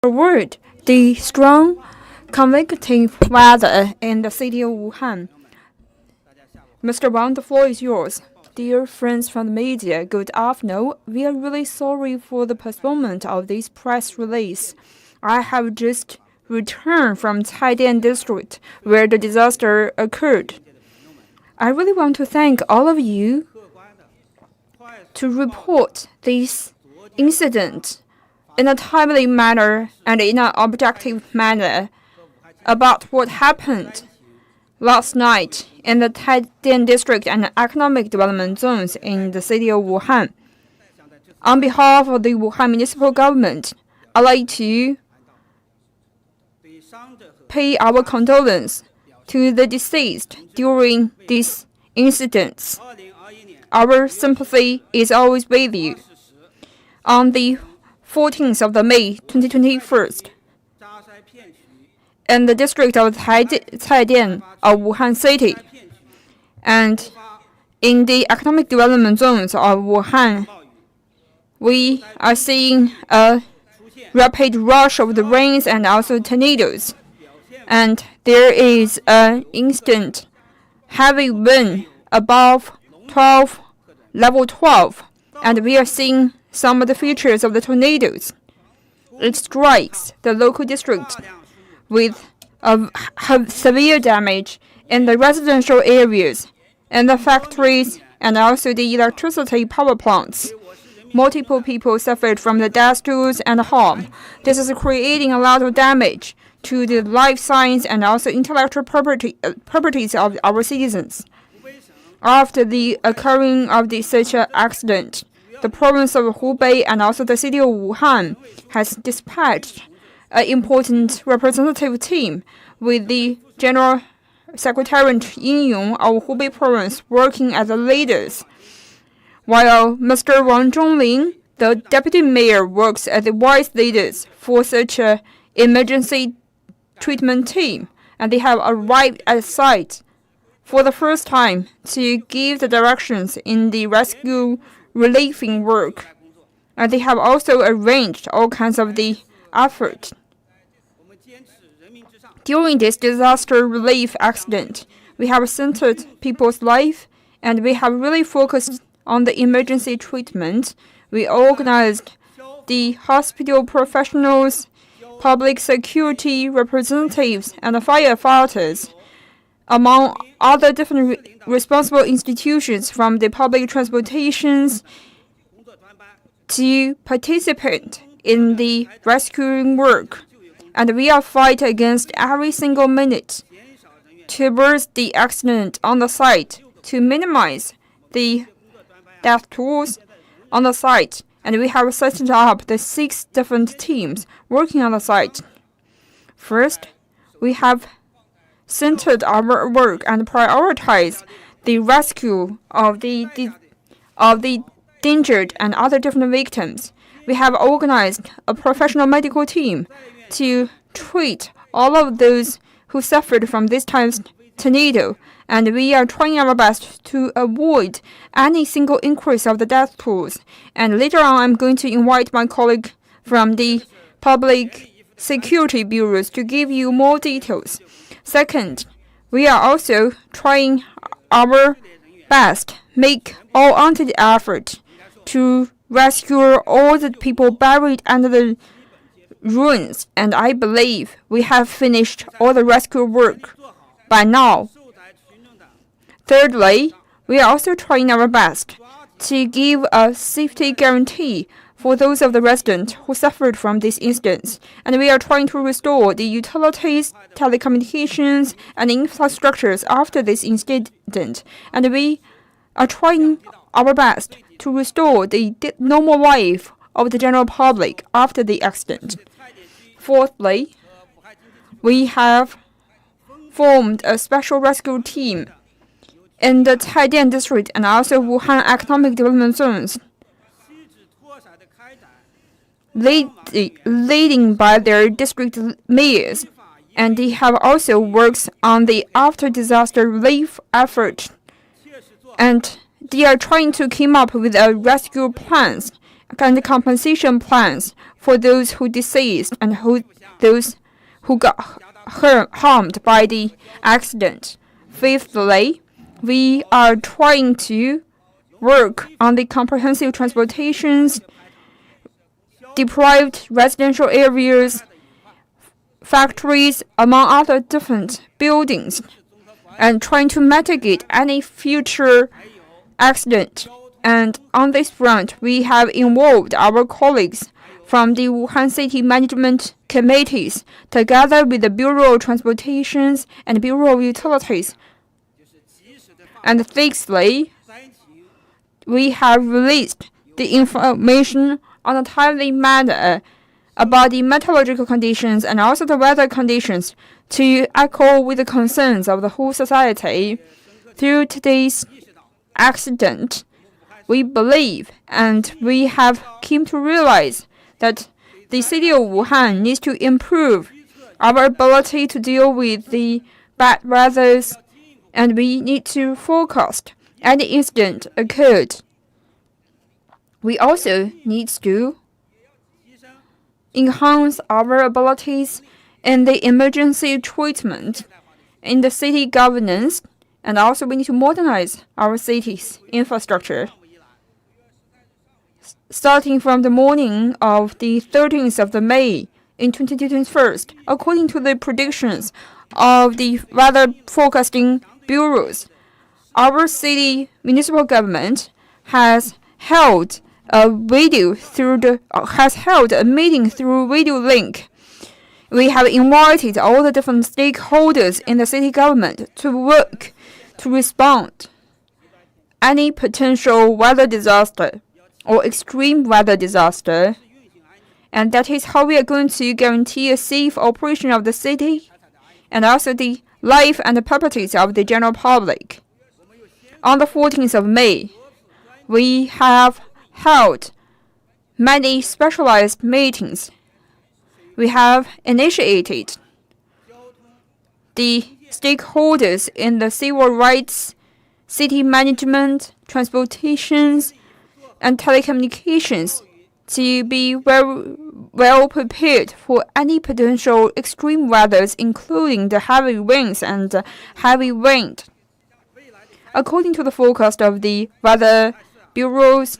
Forward the strong convective weather in the city of Wuhan. Mr. Wang, the floor is yours. Dear friends from the media, good afternoon. We are really sorry for the postponement of this press release. I have just returned from Caidian district where the disaster occurred. I really want to thank all of you to report this incident in a timely manner and in an objective manner about what happened last night in the Caidian district and economic development zones in the city of Wuhan. On behalf of the Wuhan municipal government, I'd like to pay our condolence to the deceased during these incidents. Our sympathy is always with you. On the 14th of May 2021, in the district of Caidian of Wuhan City, and in the economic development zones of Wuhan, we are seeing a rapid rush of the rains and also tornadoes. And there is an instant heavy wind above level 12, and we are seeing some of the features of the tornadoes. It strikes the local district with severe damage in the residential areas, and the factories, and also the electricity power plants. Multiple people suffered from the death tolls and harm. This is creating a lot of damage to the life science and also intellectual properties of our citizens. After the occurring of such an accident, the province of Hubei and also the city of Wuhan has dispatched an important representative team with the General Secretariat Yingyong of Hubei province working as the leaders, while Mr. Wang Zhongling, the deputy mayor, works as the vice leaders for such an emergency treatment team, and they have arrived at the site for the first time to give the directions in the rescue relieving work, and they have also arranged all kinds of the effort. During this disaster relief accident, we have centered people's life, and we have really focused on the emergency treatment. We organized the hospital professionals, public security representatives, and firefighters, among other different responsible institutions from the public transportations, to participate in the rescuing work. And we are fighting against every single minute to reverse the accident on the site, to minimize the death tolls on the site. And we have set up the 6 different teams working on the site. First, we have centered our work and prioritized the rescue of the injured and other different victims. We have organized a professional medical team to treat all of those who suffered from this time's tornado, and we are trying our best to avoid any single increase of the death tolls. And later on, I'm going to invite my colleague from the public security bureaus to give you more details. Second, we are also trying our best, make all-out effort to rescue all the people buried under the ruins, and I believe we have finished all the rescue work by now. Thirdly, we are also trying our best to give a safety guarantee for those of the residents who suffered from this incident, and we are trying to restore the utilities, telecommunications, and infrastructures after this incident, and we are trying our best to restore the normal life of the general public after the accident. Fourthly, we have formed a special rescue team in the Caidian district and also Wuhan economic development zones, leading by their district mayors, and they have also worked on the after-disaster relief effort, and they are trying to come up with rescue plans and compensation plans for those who deceased and those who got harmed by the accident. Fifthly, we are trying to work on the comprehensive transportations, deprived residential areas, factories, among other different buildings, and trying to mitigate any future accident. And on this front, we have involved our colleagues from the Wuhan City Management Committees, together with the Bureau of Transportations and Bureau of Utilities. And sixthly, we have released the information on a timely manner about the meteorological conditions and also the weather conditions to echo with the concerns of the whole society. Through today's accident, we believe and we have come to realize that the city of Wuhan needs to improve our ability to deal with the bad weather, and we need to forecast any incident occurred. We also need to enhance our abilities in the emergency treatment, in the city governance, and also we need to modernize our city's infrastructure. Starting from the morning of the 13th of May in 2021, according to the predictions of the weather forecasting bureaus, our city municipal government has held a meeting through video link. We have invited all the different stakeholders in the city government to work to respond any potential weather disaster or extreme weather disaster, and that is how we are going to guarantee a safe operation of the city and also the life and the properties of the general public. On the 14th of May, we have held many specialized meetings. We have initiated the stakeholders in the civil rights, city management, transportations, and telecommunications to be very well prepared for any potential extreme weathers, including the heavy rains and heavy wind. According to the forecast of the weather bureaus,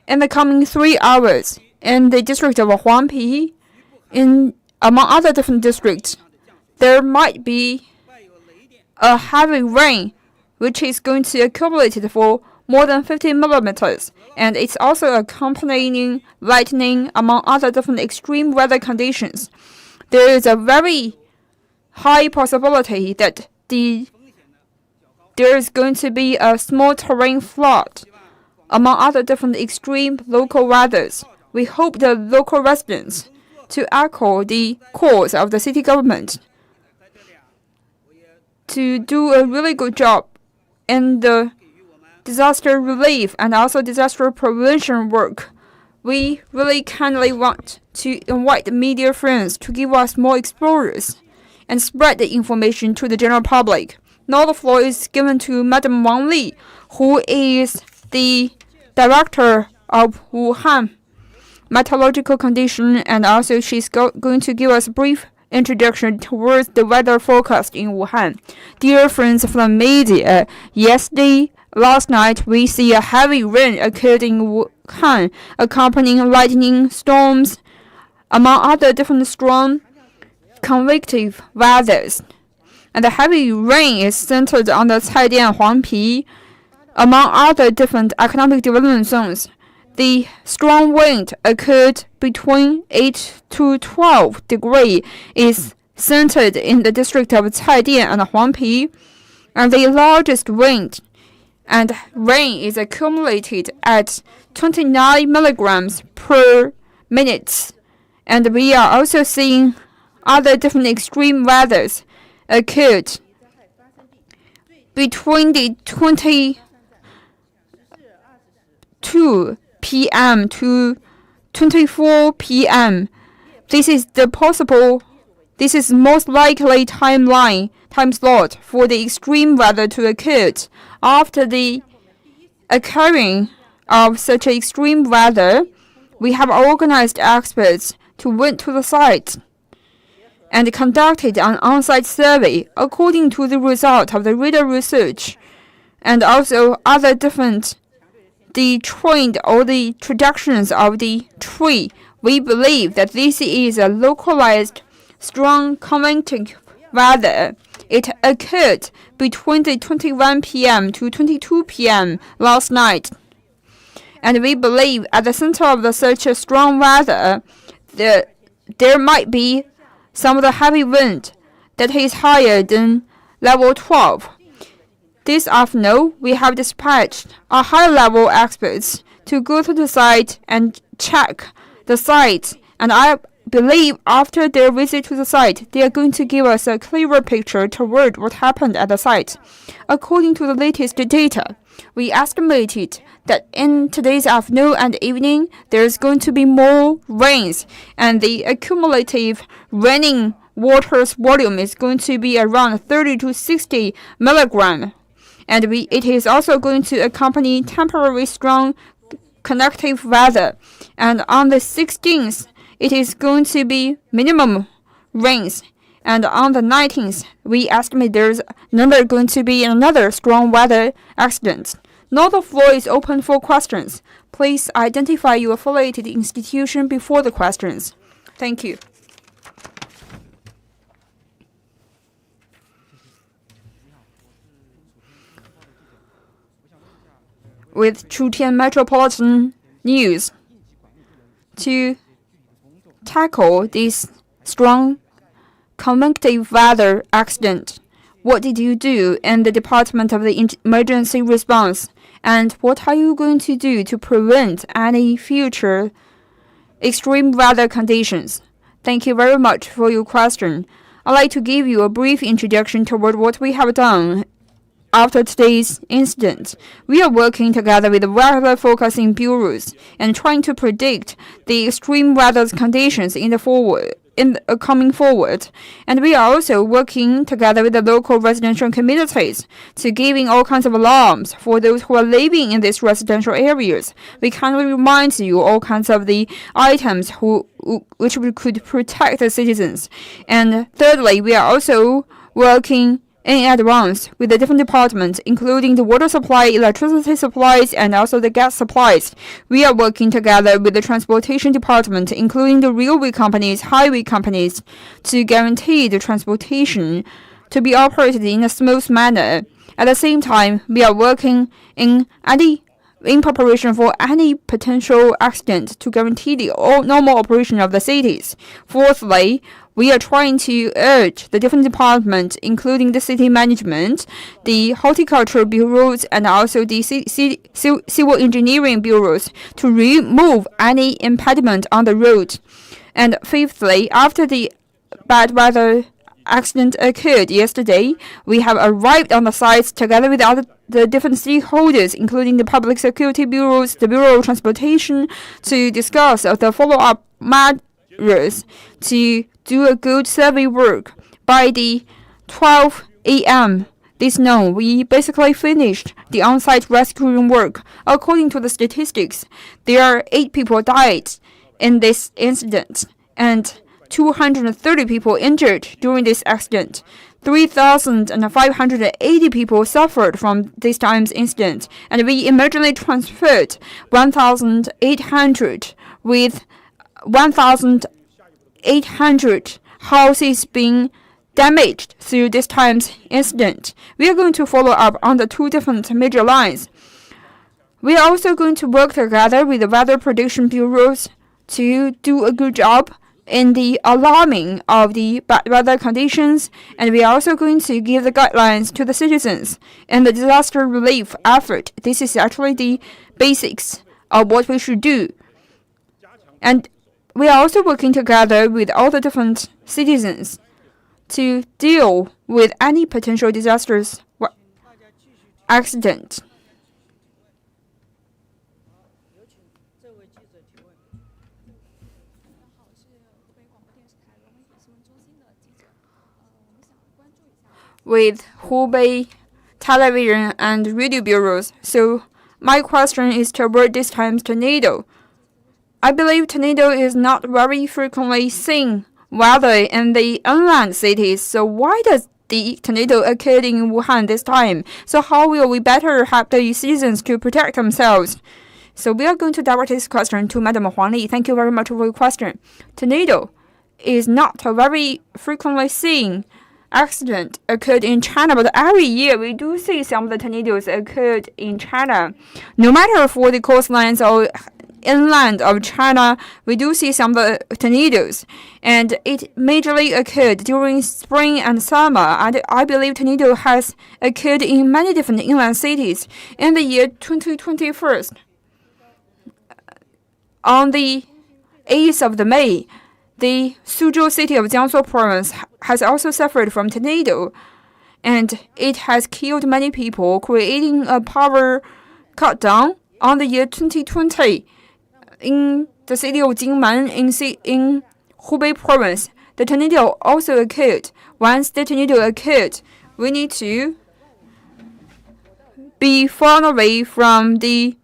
in the coming 3 hours, in the district of Huangpi, among other different districts, there might be a heavy rain, which is going to accumulate for more than 50 millimeters, and it's also accompanying lightning among other different extreme weather conditions. There is a very high possibility that there is going to be a small terrain flood among other different extreme local weathers. We hope the local residents to echo the calls of the city government to do a really good job in the disaster relief and also disaster prevention work. We really kindly want to invite the media friends to give us more exposures and spread the information to the general public. Now the floor is given to Madam Wang Li, who is the director of Wuhan meteorological condition, and also she's going to give us a brief introduction towards the weather forecast in Wuhan. Dear friends from media, last night we see a heavy rain occurred in Wuhan, accompanying lightning storms, among other different strong convective weathers. And the heavy rain is centered on the Caidian Huangpi, among other different economic development zones. The strong wind occurred between 8 to 12 degrees is centered in the district of Caidian and Huangpi, and the largest wind and rain is accumulated at 29 milligrams per minute. And we are also seeing other different extreme weathers occurred between the 22 p.m. to 24 p.m. This is most likely time slot for the extreme weather to occur. After the occurring of such extreme weather, we have organized experts to went to the site and conducted an on-site survey according to the result of the radar research and also other different the trend or the trajectories of the tree. We believe that this is a localized strong convective weather. It occurred between the 21 p.m. to 22 p.m. last night. And we believe at the center of such a strong weather, there might be some of the heavy wind that is higher than level 12. This afternoon, we have dispatched our high-level experts to go to the site and check the site. And I believe after their visit to the site, they are going to give us a clearer picture toward what happened at the site. According to the latest data, we estimated that in today's afternoon and evening, there's going to be more rains, and the accumulative raining water's volume is going to be around 30 to 60 milligram. And it is also going to accompany temporary strong convective weather. And on the 16th, it is going to be minimum rains. And on the 19th, we estimate there's going to be another strong weather accident. Now the floor is open for questions. Please identify your affiliated institution before the questions. Thank you. With CGTN Metropolitan News, to tackle this strong convective weather accident, what did you do in the Department of the Emergency Response? And what are you going to do to prevent any future extreme weather conditions? Thank you very much for your question. I'd like to give you a brief introduction toward what we have done after today's incident. We are working together with the weather forecasting bureaus and trying to predict the extreme weather conditions coming forward. And we are also working together with the local residential communities to giving all kinds of alarms for those who are living in these residential areas. We kindly remind you all kinds of the items which could protect the citizens. And thirdly, we are also working in advance with the different departments, including the water supply, electricity supplies, and also the gas supplies. We are working together with the transportation department, including the railway companies, highway companies, to guarantee the transportation to be operated in a smooth manner. At the same time, we are working in preparation for any potential accident to guarantee the normal operation of the cities. Fourthly, we are trying to urge the different departments, including the city management, the horticulture bureaus, and also the civil engineering bureaus, to remove any impediment on the road. And fifthly, after the bad weather accident occurred yesterday, we have arrived on the sites together with the different stakeholders, including the public security bureaus, the Bureau of Transportation, to discuss the follow-up measures to do a good survey work. By the 12 a.m. this noon, we basically finished the on-site rescuing work. According to the statistics, there are 8 people died in this incident, and 230 people injured during this accident. 3,580 people suffered from this time's incident, and we immediately transferred 1,800 with 1,800 houses being damaged through this time's incident. We are going to follow up on the 2 different major lines. We are also going to work together with the weather prediction bureaus to do a good job in the alarming of the bad weather conditions, and we are also going to give the guidelines to the citizens in the disaster relief effort. This is actually the basics of what we should do. And we are also working together with all the different citizens to deal with any potential disasters accident. With Hubei television and radio bureaus. So my question is toward this time's tornado. I believe tornado is not very frequently seen rather in the inland cities. So why does the tornado occurred in Wuhan this time? So how will we better help the citizens to protect themselves? So we are going to direct this question to Madam Huang Li. Thank you very much for your question. Tornado is not a very frequently seen accident occurred in China, but every year we do see some of the tornadoes occurred in China. No matter for the coastlines or inland of China, we do see some of the tornadoes, and it majorly occurred during spring and summer. And I believe tornado has occurred in many different inland cities. In the year 2021, on the 8th of May, the Suzhou city of Jiangsu province has also suffered from tornado, and it has killed many people, creating a power cutdown. On the year 2020, in the city of Jingmen in Hubei province, the tornado also occurred. Once the tornado occurred, we need to be far away from the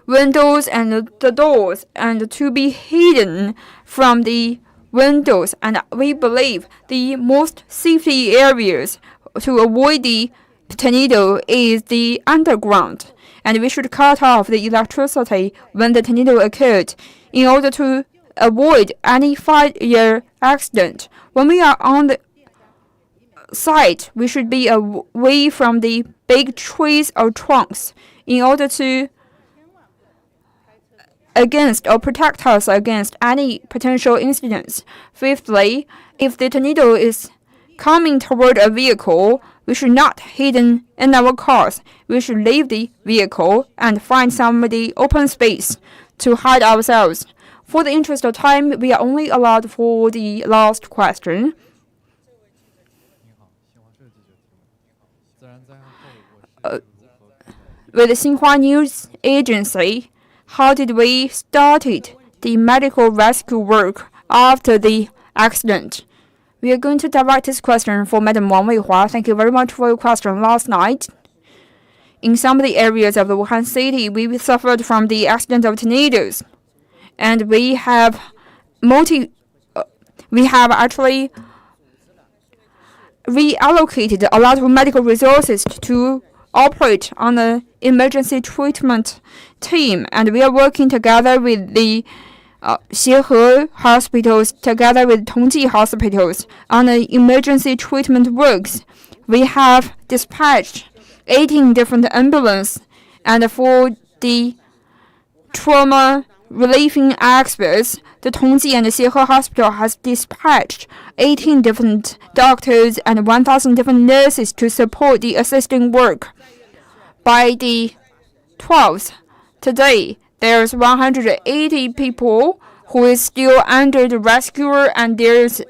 windows and the doors, and to be hidden from the windows. And we believe the most safety areas to avoid the tornado is the underground, and we should cut off the electricity when the tornado occurred in order to avoid any fire accident. When we are on the site, we should be away from the big trees or trunks in order to against or protect us against any potential incidents. Fifthly, if the tornado is coming toward a vehicle, we should not hidden in our cars. We should leave the vehicle and find some of the open space to hide ourselves. For the interest of time, we are only allowed for the last question. With the Xinhua News Agency, how did we started the medical rescue work after the accident? We are going to direct this question for Madam Wang Weihua. Thank you very much for your question. Last night, in some of the areas of the Wuhan city, we suffered from the accident of tornadoes, and we have actually reallocated a lot of medical resources to operate on the emergency treatment team, and we are working together with the Xiehe hospitals, together with Tongji hospitals on the emergency treatment works. We have dispatched 18 different ambulances, and for the trauma relieving experts, the Tongji and the Xiehe hospital has dispatched 18 different doctors and 1,000 different nurses to support the assisting work. By the 12th, today, there's 180 people who is still under the rescue, and there's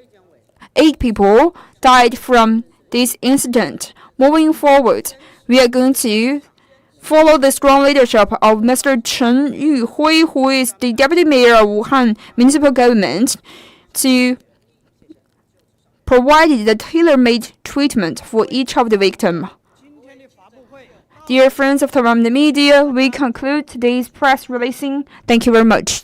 8 people died from this incident. Moving forward, we are going to follow the strong leadership of Mr. Chen Yuhui, who is the deputy mayor of Wuhan municipal government, to provide the tailor-made treatment for each of the victims. Dear friends of the media, we conclude today's press releasing. Thank you very much.